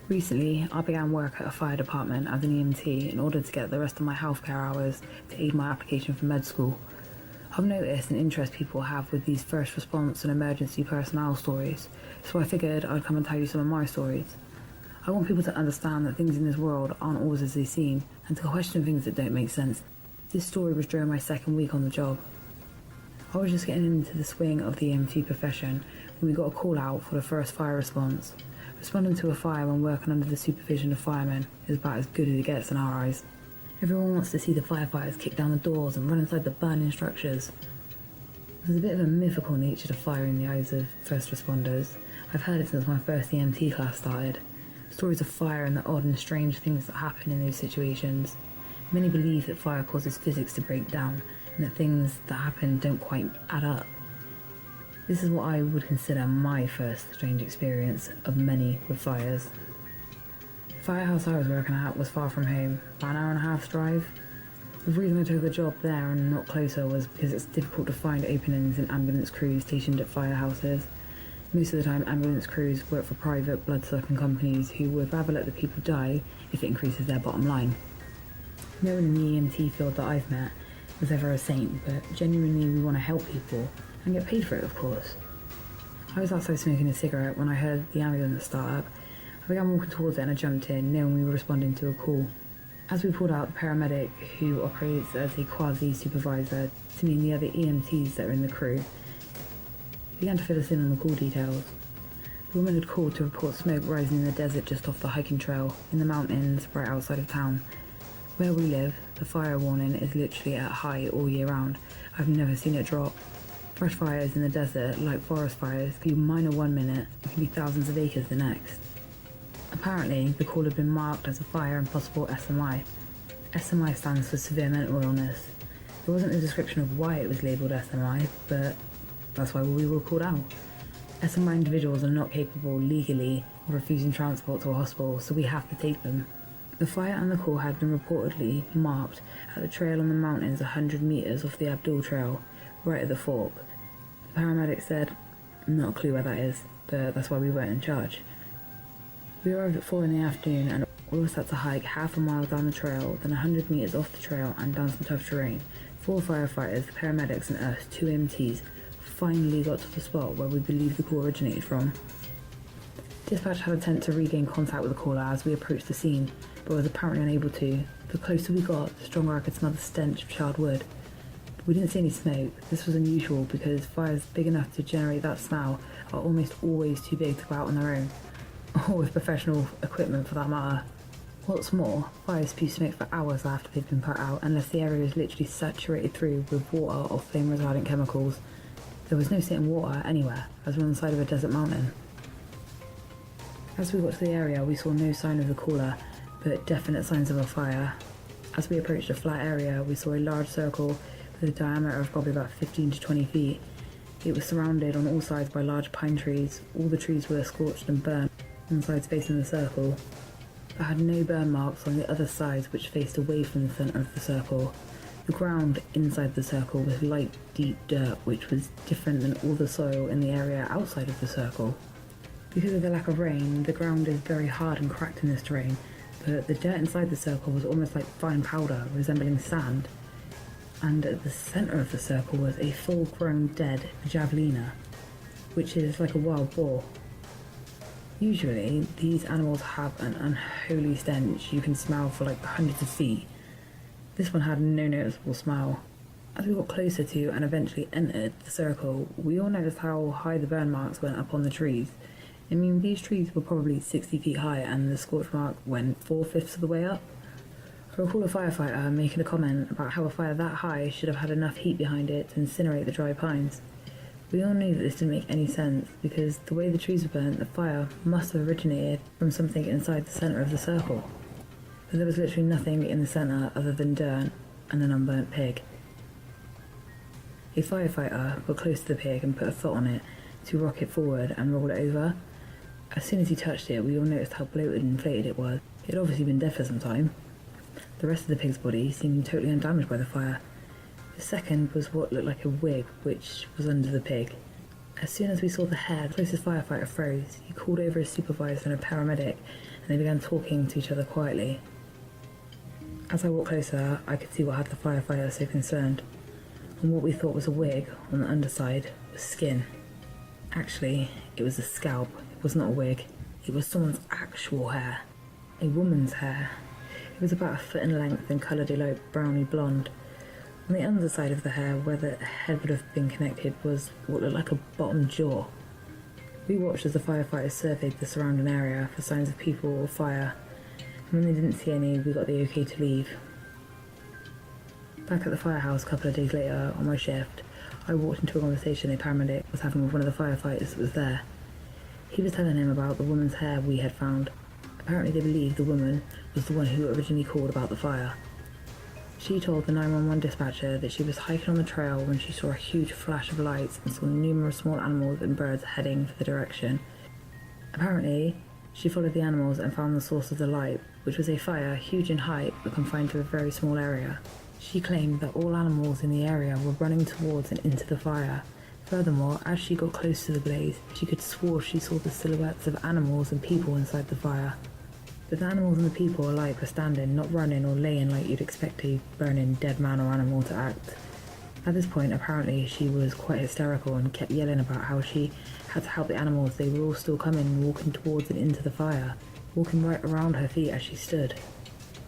Recently, I began work at a fire department as an EMT in order to get the rest of my healthcare hours to aid my application for med school. I've noticed an interest people have with these first response and emergency personnel stories, so I figured I'd come and tell you some of my stories. I want people to understand that things in this world aren't always as they seem, and to question things that don't make sense. This story was during my second week on the job. I was just getting into the swing of the EMT profession when we got a call out for the first fire response. Responding to a fire when working under the supervision of firemen is about as good as it gets in our eyes. Everyone wants to see the firefighters kick down the doors and run inside the burning structures. There's a bit of a mythical nature to fire in the eyes of first responders. I've heard it since my first EMT class started. Stories of fire and the odd and strange things that happen in those situations. Many believe that fire causes physics to break down and that things that happen don't quite add up. This is what I would consider my first strange experience of many with fires. The firehouse I was working at was far from home, about an hour and a half's drive. The reason I took the job there and not closer was because it's difficult to find openings in ambulance crews stationed at firehouses. Most of the time ambulance crews work for private blood-sucking companies who would rather let the people die if it increases their bottom line. No one in the EMT field that I've met was ever a saint, but genuinely we want to help people and get paid for it, of course. I was outside smoking a cigarette when I heard the ambulance start up. I began walking towards it and I jumped in, knowing we were responding to a call. As we pulled out, the paramedic, who operates as a quasi-supervisor to me and the other EMTs that are in the crew, began to fill us in on the call details. The woman had called to report smoke rising in the desert just off the hiking trail in the mountains right outside of town. Where we live, the fire warning is literally at high all year round. I've never seen it drop. Brush fires in the desert, like forest fires, can be minor one minute and can be thousands of acres the next. Apparently, the call had been marked as a fire and possible SMI. SMI stands for severe mental illness. There wasn't a description of why it was labelled SMI, but that's why we were called out. SMI individuals are not capable legally of refusing transport to a hospital, so we have to take them. The fire and the call had been reportedly marked at the trail on the mountains 100 metres off the Abdul Trail, right at the fork. The paramedic said, not a clue where that is, but that's why we weren't in charge. We arrived at 4 in the afternoon and all of us had to hike half a mile down the trail, then 100 metres off the trail and down some tough terrain. 4 firefighters, the paramedics and us, 2 MTs, finally got to the spot where we believe the call originated from. Dispatch had an attempt to regain contact with the caller as we approached the scene, but was apparently unable to. The closer we got, the stronger I could smell the stench of charred wood. We didn't see any smoke. This was unusual because fires big enough to generate that smell are almost always too big to go out on their own, or with professional equipment for that matter. What's more, fires spew smoke for hours after they've been put out unless the area is literally saturated through with water or flame retardant chemicals. There was no sitting water anywhere, as we're on the side of a desert mountain. As we got to the area, we saw no sign of the caller, but definite signs of a fire. As we approached a flat area, we saw a large circle with a diameter of probably about 15 to 20 feet. It was surrounded on all sides by large pine trees. All the trees were scorched and burnt on the sides facing the circle, but had no burn marks on the other sides which faced away from the centre of the circle. The ground inside the circle was light, deep dirt, which was different than all the soil in the area outside of the circle. Because of the lack of rain, the ground is very hard and cracked in this terrain, but the dirt inside the circle was almost like fine powder, resembling sand. And at the centre of the circle was a full-grown dead javelina, which is like a wild boar. Usually, these animals have an unholy stench you can smell for like hundreds of feet. This one had no noticeable smell. As we got closer to and eventually entered the circle, we all noticed how high the burn marks went up on the trees. I mean, these trees were probably 60 feet high and the scorch mark went 4/5 of the way up. I recall a firefighter making a comment about how a fire that high should have had enough heat behind it to incinerate the dry pines. We all knew that this didn't make any sense because the way the trees were burnt, the fire must have originated from something inside the centre of the circle. But there was literally nothing in the centre other than dirt and an unburnt pig. A firefighter got close to the pig and put a foot on it to rock it forward and roll it over. As soon as he touched it, we all noticed how bloated and inflated it was. It had obviously been dead for some time. The rest of the pig's body seemed totally undamaged by the fire. The second was what looked like a wig, which was under the pig. As soon as we saw the hair, the closest firefighter froze. He called over a supervisor and a paramedic, and they began talking to each other quietly. As I walked closer, I could see what had the firefighter so concerned. On what we thought was a wig, on the underside, was skin. Actually, it was a scalp. It was not a wig. It was someone's actual hair. A woman's hair. It was about a foot in length and coloured a light browny blonde. On the underside of the hair, where the head would have been connected, was what looked like a bottom jaw. We watched as the firefighters surveyed the surrounding area for signs of people or fire, and when they didn't see any, we got the okay to leave. Back at the firehouse a couple of days later, on my shift, I walked into a conversation a paramedic was having with one of the firefighters that was there. He was telling him about the woman's hair we had found. Apparently they believed the woman was the one who originally called about the fire. She told the 911 dispatcher that she was hiking on the trail when she saw a huge flash of lights and saw numerous small animals and birds heading for the direction. Apparently, she followed the animals and found the source of the light, which was a fire huge in height but confined to a very small area. She claimed that all animals in the area were running towards and into the fire. Furthermore, as she got close to the blaze, she could swear she saw the silhouettes of animals and people inside the fire. But the animals and the people alike were standing, not running or laying like you'd expect a burning dead man or animal to act. At this point, apparently, she was quite hysterical and kept yelling about how she had to help the animals. They were all still coming and walking towards and into the fire, walking right around her feet as she stood.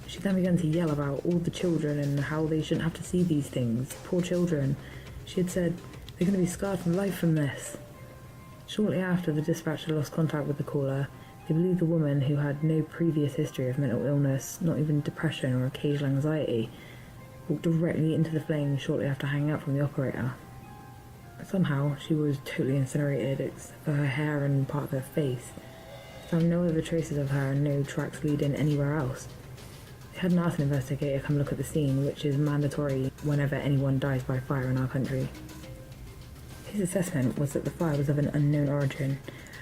She then began to yell about all the children and how they shouldn't have to see these things. Poor children. She had said, they're going to be scarred for life from this. Shortly after the dispatcher lost contact with the caller, they believed the woman, who had no previous history of mental illness, not even depression or occasional anxiety, walked directly into the flames shortly after hanging up from the operator. Somehow, she was totally incinerated, except for her hair and part of her face. They found no other traces of her and no tracks leading anywhere else. They had an arson investigator come look at the scene, which is mandatory whenever anyone dies by fire in our country. His assessment was that the fire was of an unknown origin,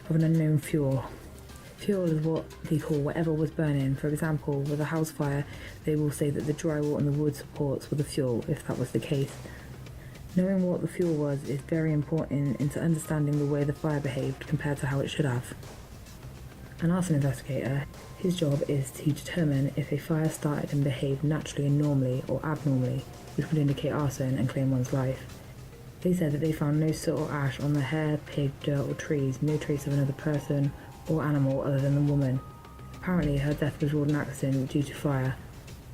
of an unknown fuel. Fuel is what they call whatever was burning. For example, with a house fire, they will say that the drywall and the wood supports were the fuel, if that was the case. Knowing what the fuel was is very important into understanding the way the fire behaved compared to how it should have. An arson investigator, his job is to determine if a fire started and behaved naturally and normally or abnormally, which would indicate arson and claim one's life. They said that they found no soot or ash on the hair, pig, dirt or trees, no trace of another person or animal other than the woman. Apparently her death was ruled an accident due to fire,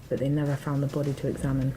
but they never found the body to examine.